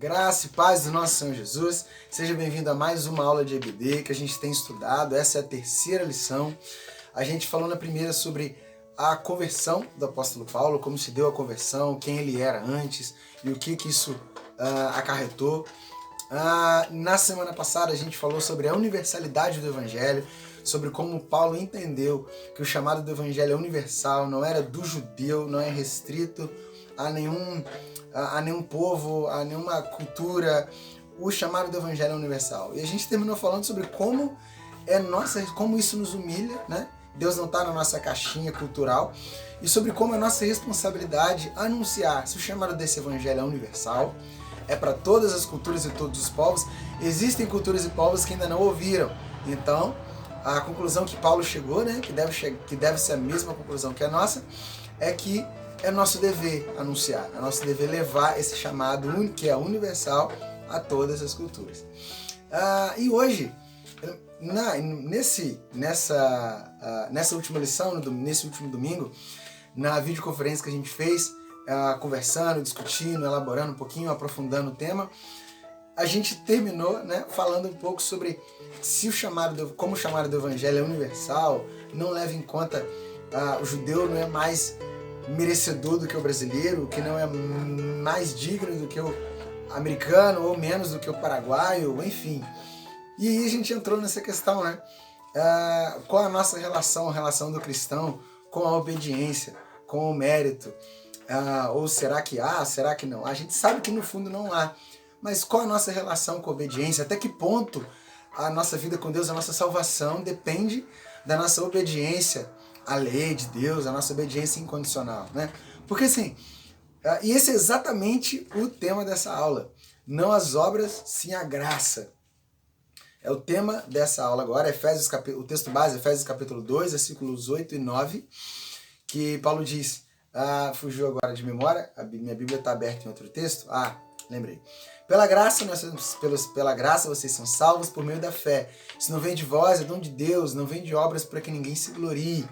Graça e paz do nosso Senhor Jesus. Seja bem-vindo a mais uma aula de EBD que a gente tem estudado. Essa é a terceira lição. A gente falou na primeira sobre a conversão do apóstolo Paulo, como se deu a conversão, quem ele era antes e o que isso acarretou. Na semana passada a gente falou sobre a universalidade do Evangelho, sobre como Paulo entendeu que o chamado do Evangelho é universal, não era do judeu, não é restrito a nenhum povo, a nenhuma cultura. O chamado do Evangelho é universal. E a gente terminou falando sobre como isso nos humilha, né? Deus não está na nossa caixinha cultural, e sobre como é nossa responsabilidade anunciar se o chamado desse Evangelho é universal, é para todas as culturas e todos os povos. Existem culturas e povos que ainda não ouviram. Então, a conclusão que Paulo chegou, né, que deve ser a mesma conclusão que a nossa, é que é nosso dever anunciar, é nosso dever levar esse chamado que é universal a todas as culturas. E hoje, nessa última lição, nesse último domingo, na videoconferência que a gente fez, conversando, discutindo, elaborando um pouquinho, aprofundando o tema, a gente terminou, né, falando um pouco sobre como o chamado do Evangelho é universal, não leva em conta o judeu não é mais merecedor do que o brasileiro, que não é mais digno do que o americano ou menos do que o paraguaio, enfim. E aí a gente entrou nessa questão, né? Qual a nossa relação, a relação do cristão com a obediência, com o mérito? Ou será que há, será que não há? A gente sabe que no fundo não há. Mas qual a nossa relação com a obediência? Até que ponto a nossa vida com Deus, a nossa salvação depende da nossa obediência à lei de Deus, a nossa obediência incondicional, né? Porque assim, e esse é exatamente o tema dessa aula. Não as obras, sim a graça. É o tema dessa aula agora, o texto base, Efésios capítulo 2, versículos 8 e 9, que Paulo diz, fugiu agora de memória, minha Bíblia está aberta em outro texto, lembrei. Pela graça vocês são salvos por meio da fé. Isso não vem de vós, é dom de Deus, não vem de obras para que ninguém se glorie.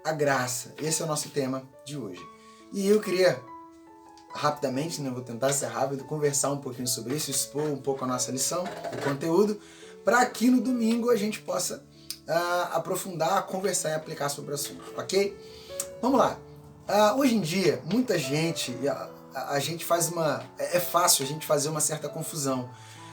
A graça, esse é o nosso tema de hoje. E eu queria, rapidamente, né, vou tentar ser rápido, conversar um pouquinho sobre isso, expor um pouco a nossa lição, o conteúdo, para que no domingo a gente possa aprofundar, conversar e aplicar sobre o assunto, ok? Vamos lá. Hoje em dia, muita gente, a gente faz é fácil a gente fazer uma certa confusão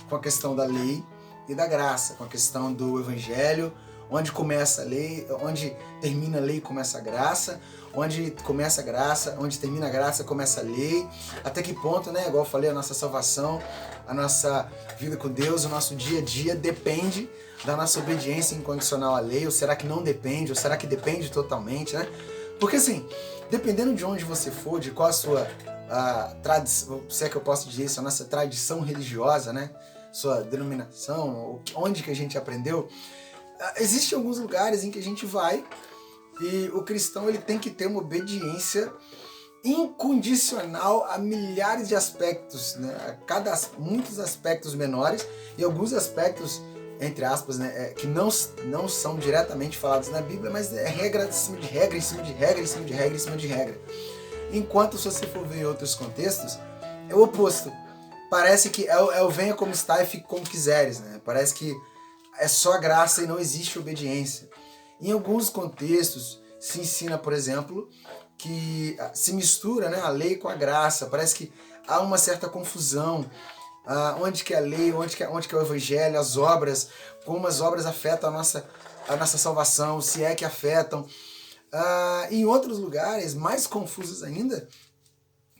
com a questão da lei e da graça, com a questão do Evangelho, onde começa a lei, onde termina a lei começa a graça, onde começa a graça, onde termina a graça começa a lei, até que ponto, né, igual eu falei, a nossa salvação, a nossa vida com Deus, o nosso dia a dia depende da nossa obediência incondicional à lei, ou será que não depende, ou será que depende totalmente, né? Porque assim, dependendo de onde você for, de qual a sua tradição, se é que eu posso dizer isso, a nossa tradição religiosa, né, sua denominação, onde que a gente aprendeu, existem alguns lugares em que a gente vai e o cristão ele tem que ter uma obediência incondicional a milhares de aspectos, né? Muitos aspectos menores e alguns aspectos, entre aspas, né, que não são diretamente falados na Bíblia, mas é regra em cima de regra, em cima de regra, em cima de regra, em cima de regra. Enquanto, se você for ver em outros contextos, é o oposto. Parece que é o venha como está e fique como quiseres, né? Parece que é só graça e não existe obediência. Em alguns contextos se ensina, por exemplo, que se mistura, né, a lei com a graça. Parece que há uma certa confusão. Onde que é a lei, onde que é o Evangelho, as obras, como as obras afetam a nossa salvação, se é que afetam. Em outros lugares, mais confusos ainda,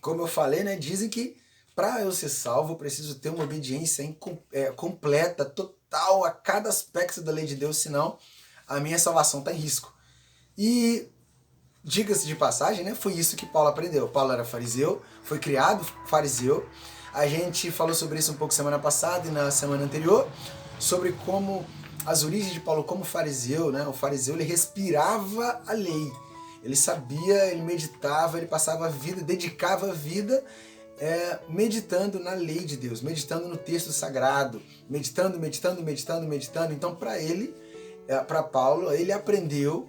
como eu falei, né, dizem que para eu ser salvo eu preciso ter uma obediência completa, total a cada aspecto da lei de Deus, senão a minha salvação está em risco. E, diga-se de passagem, né, foi isso que Paulo aprendeu. Paulo era fariseu, foi criado fariseu. A gente falou sobre isso um pouco semana passada e na semana anterior, sobre como as origens de Paulo como fariseu, né? O fariseu ele respirava a lei, ele sabia, ele meditava, ele passava a vida, dedicava a vida meditando na lei de Deus, meditando no texto sagrado, meditando. Então, para Paulo, ele aprendeu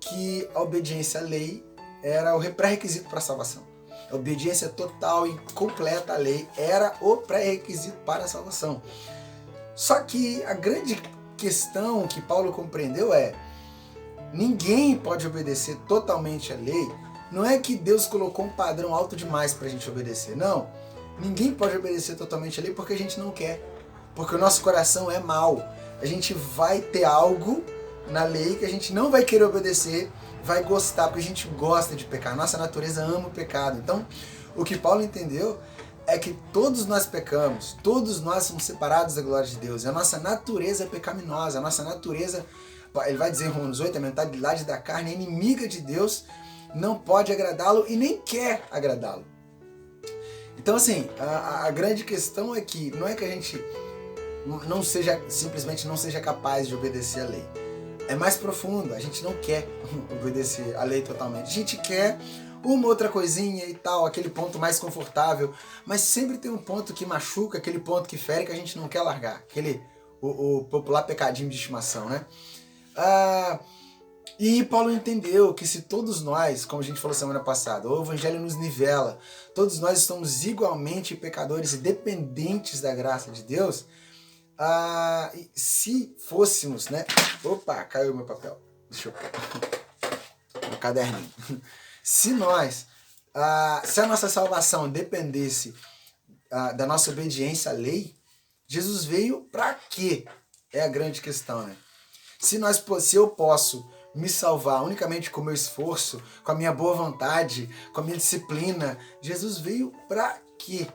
que a obediência à lei era o pré-requisito para a salvação. A obediência total e completa à lei era o pré-requisito para a salvação. Só que a grande questão que Paulo compreendeu é: ninguém pode obedecer totalmente à lei. Não é que Deus colocou um padrão alto demais para a gente obedecer, não. Ninguém pode obedecer totalmente à lei porque a gente não quer. Porque o nosso coração é mau. A gente vai ter algo na lei que a gente não vai querer obedecer, vai gostar, porque a gente gosta de pecar. Nossa natureza ama o pecado. Então, o que Paulo entendeu é que todos nós pecamos, todos nós somos separados da glória de Deus. A nossa natureza é pecaminosa, a nossa natureza, ele vai dizer em Romanos 8, a mentalidade da carne é inimiga de Deus, não pode agradá-lo e nem quer agradá-lo. Então, assim, a grande questão é que não é que a gente simplesmente não seja capaz de obedecer a lei. É mais profundo, a gente não quer obedecer a lei totalmente. A gente quer uma outra coisinha e tal, aquele ponto mais confortável, mas sempre tem um ponto que machuca, aquele ponto que fere que a gente não quer largar. O popular pecadinho de estimação, né? E Paulo entendeu que se todos nós, como a gente falou semana passada, o Evangelho nos nivela, todos nós estamos igualmente pecadores e dependentes da graça de Deus, se fôssemos, né? Opa, caiu meu papel. Deixa eu pôr. Meu caderninho. Se a nossa salvação dependesse da nossa obediência à lei, Jesus veio para quê? É a grande questão, né? Se eu posso me salvar unicamente com o meu esforço, com a minha boa vontade, com a minha disciplina, Jesus veio para quê?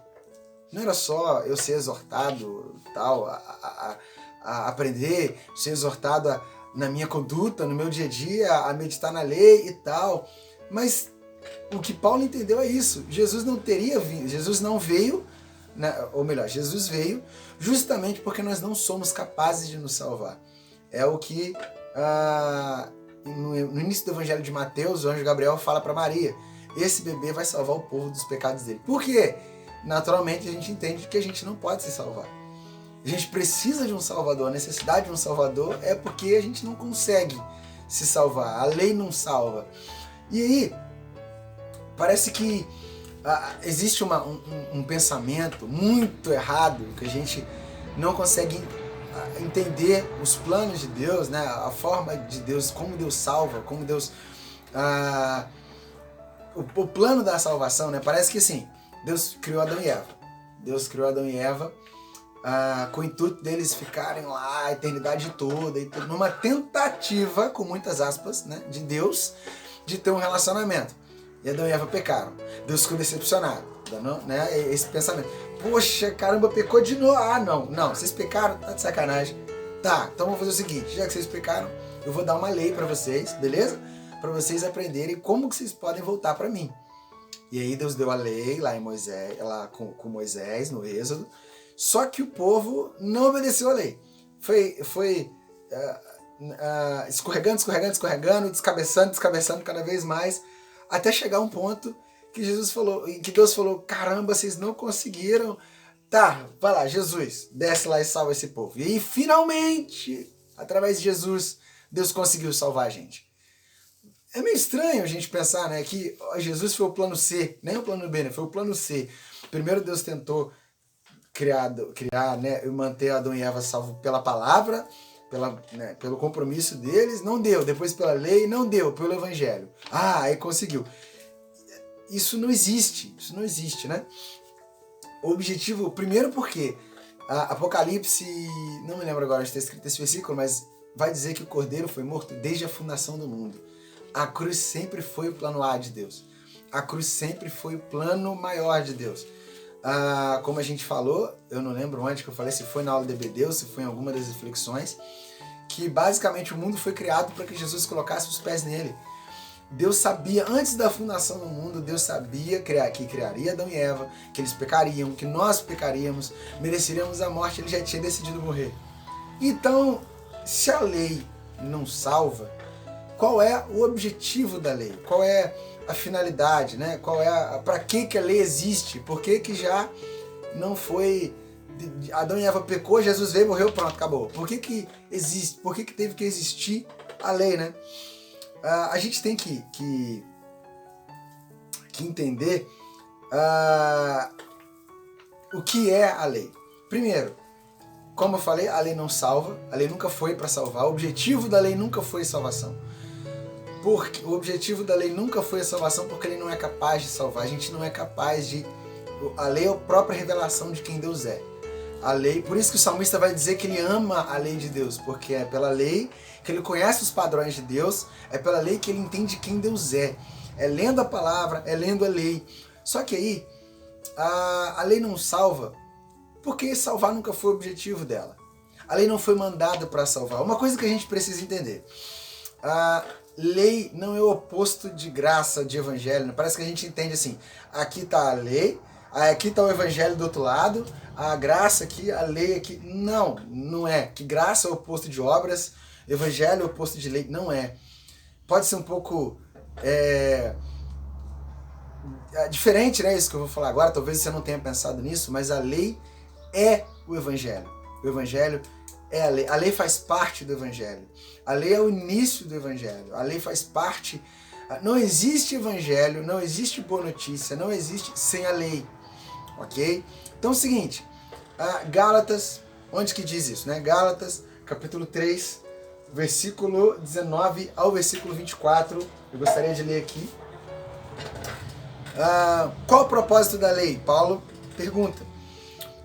Não era só eu ser exortado tal, a aprender, ser exortado na minha conduta, no meu dia a dia, a meditar na lei e tal. Mas o que Paulo entendeu é isso. Jesus não teria vindo, Jesus não veio, né, ou melhor, Jesus veio justamente porque nós não somos capazes de nos salvar. É o que no início do Evangelho de Mateus, o anjo Gabriel fala para Maria: esse bebê vai salvar o povo dos pecados dele. Por quê? Naturalmente a gente entende que a gente não pode se salvar. A gente precisa de um salvador. A necessidade de um salvador é porque a gente não consegue se salvar. A lei não salva. E aí, parece que existe um pensamento muito errado, que a gente não consegue entender os planos de Deus, né? A forma de Deus, como Deus salva, como Deus... o plano da salvação, né? Parece que assim, Deus criou Adão e Eva. Deus criou Adão e Eva com o intuito deles ficarem lá a eternidade toda, e numa tentativa, com muitas aspas, né, de Deus, de ter um relacionamento. E Adão e Eva pecaram. Deus ficou decepcionado, né? Esse pensamento. Poxa, caramba, pecou de novo. Não, vocês pecaram, tá de sacanagem. Tá, então vamos fazer o seguinte, já que vocês pecaram, eu vou dar uma lei para vocês, beleza? Para vocês aprenderem como que vocês podem voltar para mim. E aí Deus deu a lei lá em Moisés, lá com Moisés, no Êxodo. Só que o povo não obedeceu a lei. Foi escorregando, descabeçando cada vez mais, até chegar um ponto que Deus falou: caramba, vocês não conseguiram. Tá, vai lá, Jesus, desce lá e salva esse povo. E aí, finalmente, através de Jesus, Deus conseguiu salvar a gente. É meio estranho a gente pensar, né, que Jesus foi o plano C, nem o plano B, né, foi o plano C. Primeiro Deus tentou criar, né, e manter Adão e Eva salvo pela palavra, pelo compromisso deles, não deu. Depois pela lei, não deu, pelo evangelho. Aí conseguiu. Isso não existe, né? O objetivo, primeiro porque Apocalipse, não me lembro agora de ter escrito esse versículo, mas vai dizer que o Cordeiro foi morto desde a fundação do mundo. A cruz sempre foi o plano A de Deus. A cruz sempre foi o plano maior de Deus. Como a gente falou, eu não lembro onde que eu falei, se foi na aula de EBD, se foi em alguma das reflexões, que basicamente o mundo foi criado para que Jesus colocasse os pés nele. Deus sabia, antes da fundação do mundo, Deus sabia que criaria Adão e Eva, que eles pecariam, que nós pecaríamos, mereceríamos a morte, ele já tinha decidido morrer. Então, se a lei não salva, qual é o objetivo da lei? Qual é a finalidade, né? Para que a lei existe? Por que já não foi... Adão e Eva pecou, Jesus veio, morreu, pronto, acabou. Por que existe? Por que teve que existir a lei, né? A gente tem que entender O que é a lei? Primeiro, como eu falei, a lei não salva, a lei nunca foi para salvar, o objetivo da lei nunca foi salvação. Porque o objetivo da lei nunca foi a salvação, porque ele não é capaz de salvar, a gente não é capaz de... A lei é a própria revelação de quem Deus é. A lei, por isso que o salmista vai dizer que ele ama a lei de Deus, porque é pela lei que ele conhece os padrões de Deus, é pela lei que ele entende quem Deus é. É lendo a palavra, é lendo a lei. Só que aí, a lei não salva, porque salvar nunca foi o objetivo dela. A lei não foi mandada para salvar. Uma coisa que a gente precisa entender, a lei não é o oposto de graça, de evangelho. Parece que a gente entende assim, aqui está a lei, aqui está o evangelho do outro lado, a graça aqui, a lei aqui. Não, não é. Que graça é o oposto de obras, evangelho é o oposto de lei. Não é. Pode ser um pouco diferente, né? Isso que eu vou falar agora. Talvez você não tenha pensado nisso, mas a lei é o evangelho. O evangelho é a lei. A lei faz parte do evangelho. A lei é o início do evangelho. A lei faz parte... Não existe evangelho, não existe boa notícia, não existe sem a lei. Ok? Então é o seguinte, Gálatas, onde que diz isso, né? Gálatas, capítulo 3, versículo 19 ao versículo 24, eu gostaria de ler aqui. Qual o propósito da lei? Paulo pergunta.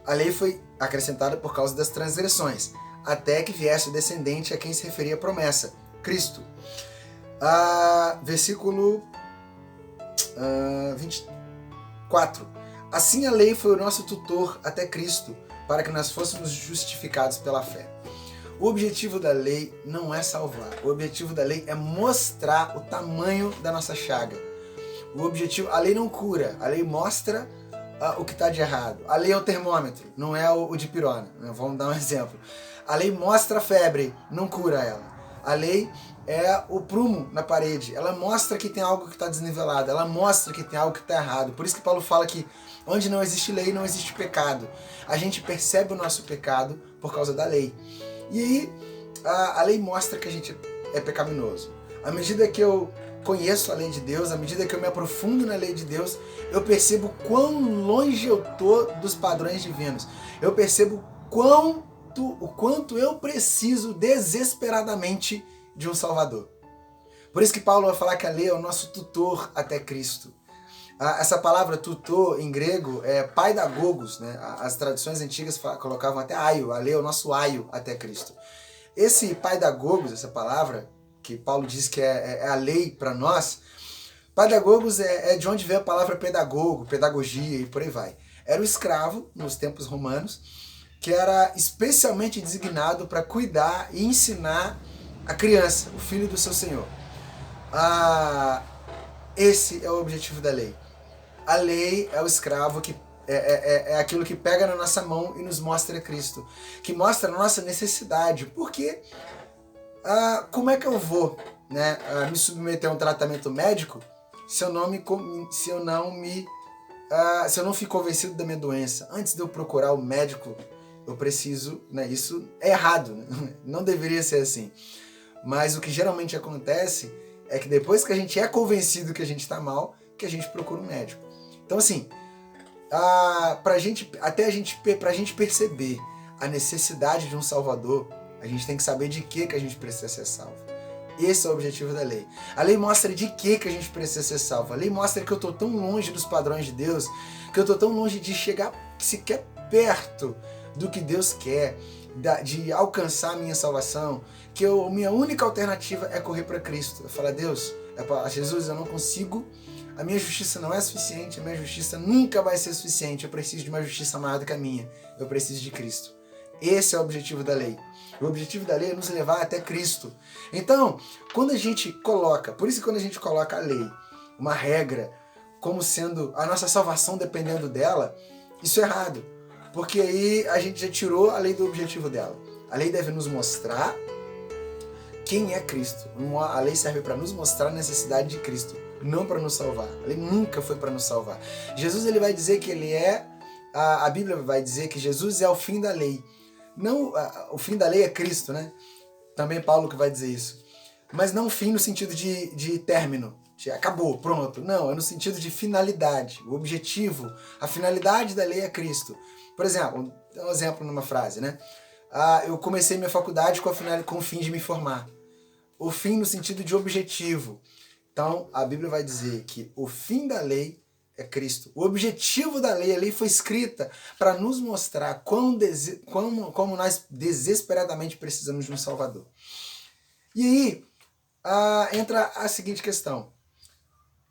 A lei foi acrescentada por causa das transgressões, até que viesse o descendente a quem se referia a promessa, Cristo. Versículo 24. Assim a lei foi o nosso tutor até Cristo, para que nós fôssemos justificados pela fé. O objetivo da lei não é salvar. O objetivo da lei é mostrar o tamanho da nossa chaga. A lei não cura, a lei mostra o que está de errado. A lei é o termômetro, não é o dipirona. Vamos dar um exemplo. A lei mostra a febre, não cura ela. A lei é o prumo na parede. Ela mostra que tem algo que está desnivelado. Ela mostra que tem algo que está errado. Por isso que Paulo fala que onde não existe lei, não existe pecado. A gente percebe o nosso pecado por causa da lei. E aí, a lei mostra que a gente é pecaminoso. À medida que eu conheço a lei de Deus, à medida que eu me aprofundo na lei de Deus, eu percebo quão longe eu tô dos padrões divinos. Eu percebo o quanto eu preciso desesperadamente de um Salvador. Por isso que Paulo vai falar que a lei é o nosso tutor até Cristo. Essa palavra tutor em grego é paidagogos, né? As traduções antigas colocavam até aio, a lei é o nosso aio até Cristo. Esse paidagogos, essa palavra, que Paulo diz que é a lei para nós, paidagogos é de onde veio a palavra pedagogo, pedagogia e por aí vai. Era o escravo, nos tempos romanos, que era especialmente designado para cuidar e ensinar a criança, o filho do seu senhor. Esse é o objetivo da lei. A lei é o escravo que é aquilo que pega na nossa mão e nos mostra Cristo, que mostra a nossa necessidade. Porque como é que eu vou, né, me submeter a um tratamento médico se eu não fico convencido da minha doença? Antes de eu procurar o médico, eu preciso, né, isso é errado, né? Não deveria ser assim. Mas o que geralmente acontece é que depois que a gente é convencido que a gente está mal, que a gente procura um médico. Então assim, pra gente perceber a necessidade de um Salvador, a gente tem que saber de que a gente precisa ser salvo. Esse é o objetivo da lei. A lei mostra de que a gente precisa ser salvo. A lei mostra que eu estou tão longe dos padrões de Deus, que eu estou tão longe de chegar sequer perto do que Deus quer, de alcançar a minha salvação, que minha única alternativa é correr para Cristo. Eu falo, Deus, Jesus, eu não consigo, a minha justiça não é suficiente, a minha justiça nunca vai ser suficiente, eu preciso de uma justiça maior do que a minha, eu preciso de Cristo. Esse é o objetivo da lei. O objetivo da lei é nos levar até Cristo. Então, quando a gente coloca, por isso que quando a gente coloca a lei, uma regra, como sendo a nossa salvação dependendo dela, isso é errado. Porque aí a gente já tirou a lei do objetivo dela. A lei deve nos mostrar quem é Cristo. A lei serve para nos mostrar a necessidade de Cristo, não para nos salvar. A lei nunca foi para nos salvar. Jesus ele vai dizer que ele é, a Bíblia vai dizer que Jesus é o fim da lei. Não, o fim da lei é Cristo, né? Também Paulo que vai dizer isso. Mas não fim no sentido de término. acabou, pronto. Não, é no sentido de finalidade, o objetivo, a finalidade da lei é Cristo. Por exemplo, um exemplo numa frase, né? Eu comecei minha faculdade com o fim de me formar. O fim no sentido de objetivo. Então, a Bíblia vai dizer que o fim da lei é Cristo. O objetivo da lei, a lei foi escrita para nos mostrar como nós desesperadamente precisamos de um Salvador. E aí, entra a seguinte questão.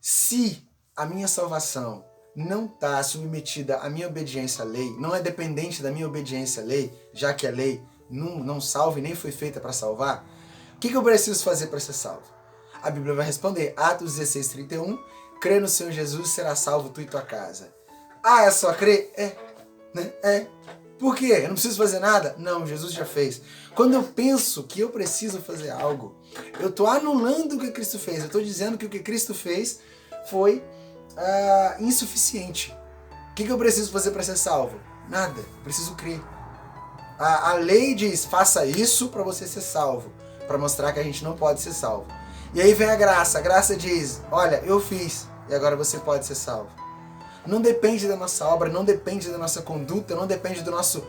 Se a minha salvação não está submetida à minha obediência à lei, não é dependente da minha obediência à lei, já que a lei não salva e nem foi feita para salvar, o que eu preciso fazer para ser salvo? A Bíblia vai responder, Atos 16:31, crê no Senhor Jesus, será salvo tu e tua casa. É só crer? Né? Por quê? Eu não preciso fazer nada? Não, Jesus já fez. Quando eu penso que eu preciso fazer algo, eu estou anulando o que Cristo fez. Eu estou dizendo que o que Cristo fez foi insuficiente. O que eu preciso fazer para ser salvo? Nada. Eu preciso crer. A lei diz, faça isso para você ser salvo. Para mostrar que a gente não pode ser salvo. E aí vem a graça. A graça diz, olha, eu fiz e agora você pode ser salvo. Não depende da nossa obra, não depende da nossa conduta, não depende do nosso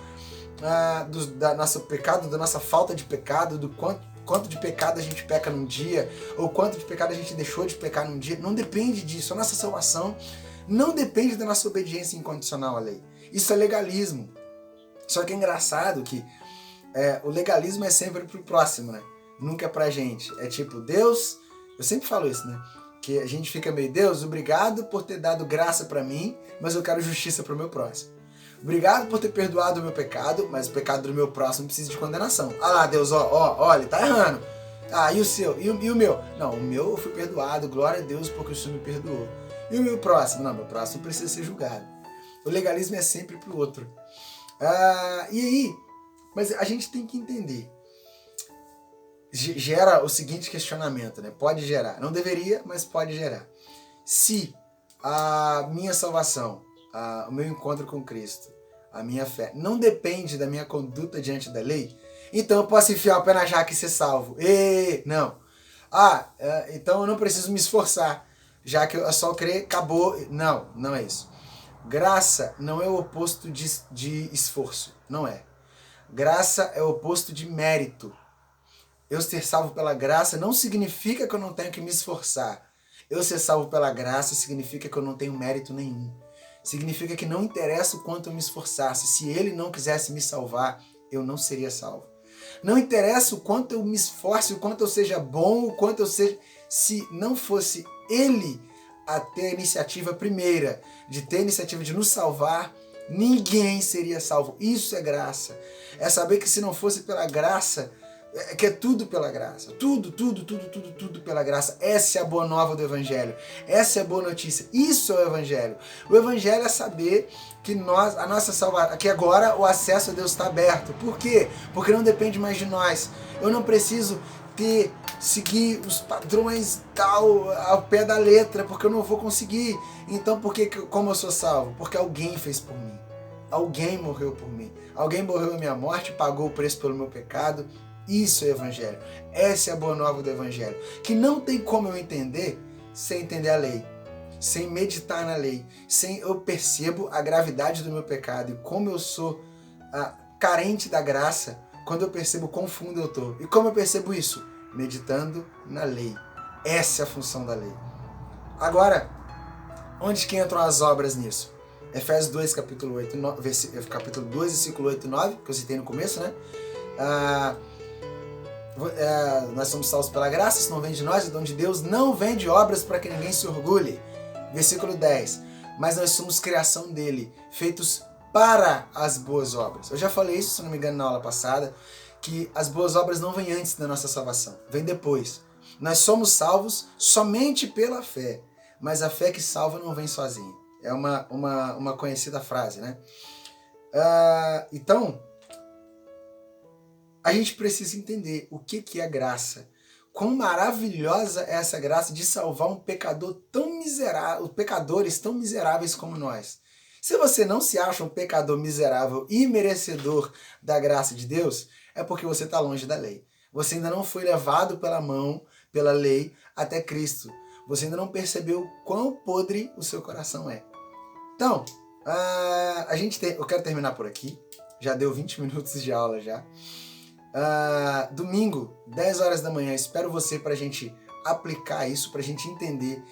pecado, da nossa falta de pecado, do quanto de pecado a gente peca num dia, ou quanto de pecado a gente deixou de pecar num dia. Não depende disso. A nossa salvação não depende da nossa obediência incondicional à lei. Isso é legalismo. Só que é engraçado que o legalismo é sempre pro próximo, né? Nunca é pra gente. É tipo, Deus, eu sempre falo isso, né? Que a gente fica meio, Deus, obrigado por ter dado graça pra mim, mas eu quero justiça pro meu próximo. Obrigado por ter perdoado o meu pecado, mas o pecado do meu próximo precisa de condenação. Lá, Deus, olha, tá errando. E o seu? E o meu? Não, o meu eu fui perdoado, glória a Deus porque o Senhor me perdoou. E o meu próximo? Não, meu próximo precisa ser julgado. O legalismo é sempre pro outro. E aí, mas a gente tem que entender. Gera o seguinte questionamento, né? Pode gerar. Não deveria, mas pode gerar. Se a minha salvação, o meu encontro com Cristo, a minha fé, não depende da minha conduta diante da lei, então eu posso enfiar o pé na jaca e ser salvo. Não. Então eu não preciso me esforçar, já que eu só crer, acabou. Não, não é isso. Graça não é o oposto de esforço. Não é. Graça é o oposto de mérito. Eu ser salvo pela graça não significa que eu não tenho que me esforçar. Eu ser salvo pela graça significa que eu não tenho mérito nenhum. Significa que não interessa o quanto eu me esforçasse. Se ele não quisesse me salvar, eu não seria salvo. Não interessa o quanto eu me esforce, o quanto eu seja bom, o quanto eu seja... Se não fosse ele a ter a iniciativa primeira, de ter a iniciativa de nos salvar, ninguém seria salvo. Isso é graça. É saber que se não fosse pela graça... que é tudo pela graça, tudo pela graça. Essa é a boa nova do Evangelho, essa é a boa notícia, isso é o Evangelho. O Evangelho é saber que a nossa salvação, que agora o acesso a Deus está aberto. Por quê? Porque não depende mais de nós. Eu não preciso seguir os padrões tal ao pé da letra, porque eu não vou conseguir. Então, como eu sou salvo? Porque alguém fez por mim, alguém morreu por mim, alguém morreu a minha morte, pagou o preço pelo meu pecado. Isso é o Evangelho. Essa é a boa nova do Evangelho. Que não tem como eu entender sem entender a lei. Sem meditar na lei. Sem eu percebo a gravidade do meu pecado e como eu sou carente da graça quando eu percebo quão fundo eu estou. E como eu percebo isso? Meditando na lei. Essa é a função da lei. Agora, onde que entram as obras nisso? Efésios 2, capítulo 2, versículo 8 e 9, que eu citei no começo, né? Nós somos salvos pela graça, isso não vem de nós, é dom de Deus, não vem de obras para que ninguém se orgulhe. Versículo 10, mas nós somos criação dele, feitos para as boas obras. Eu já falei isso, se não me engano, na aula passada, que as boas obras não vêm antes da nossa salvação, vem depois. Nós somos salvos somente pela fé, mas a fé que salva não vem sozinha. É uma conhecida frase, né? Então, a gente precisa entender o que é graça. Quão maravilhosa é essa graça de salvar um pecador tão miserável, pecadores tão miseráveis como nós. Se você não se acha um pecador miserável e merecedor da graça de Deus, é porque você está longe da lei. Você ainda não foi levado pela mão, pela lei, até Cristo. você ainda não percebeu quão podre o seu coração é. Então, eu quero terminar por aqui. Já deu 20 minutos de aula já. Domingo, 10 horas da manhã, espero você pra gente aplicar isso, pra gente entender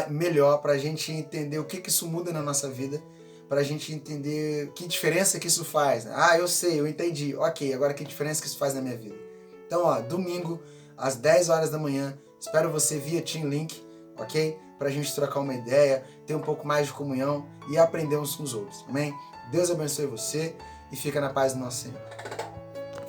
melhor, pra gente entender o que isso muda na nossa vida, pra gente entender que diferença que isso faz. Eu sei, eu entendi. Ok, agora que diferença que isso faz na minha vida? Então, domingo, às 10 horas da manhã, espero você via Team Link, ok? Pra gente trocar uma ideia, ter um pouco mais de comunhão e aprender uns com os outros, amém? Deus abençoe você e fica na paz do nosso Senhor.